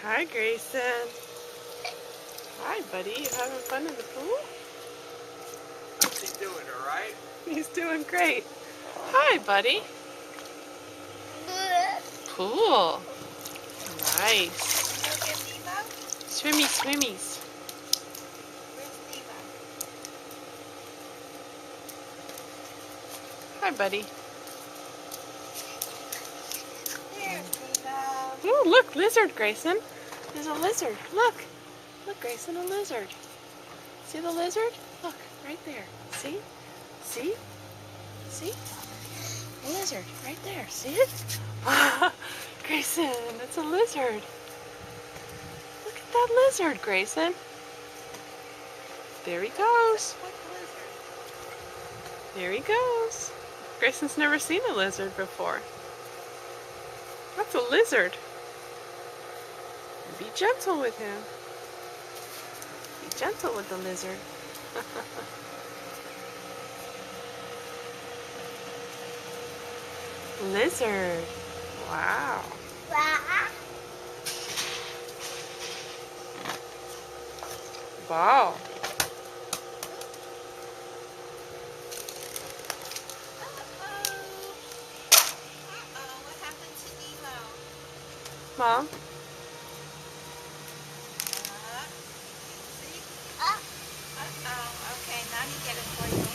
Hi, Grayson. Hi, buddy. You having fun in the pool? How's he doing, all right? He's doing great. Hi, buddy. Cool. Nice. Swimmy, swimmies. Hi, buddy. Ooh, look, lizard, Grayson. There's a lizard. Look. Look, Grayson, a lizard. See the lizard? Look, right there. See? See? See? A lizard, right there. See it? Grayson, it's a lizard. Look at that lizard, Grayson. There he goes. There he goes. Grayson's never seen a lizard before. That's a lizard. Be gentle with him. Be gentle with the lizard. Lizard. Wow. Wow. Mom? Okay, now you get it for you.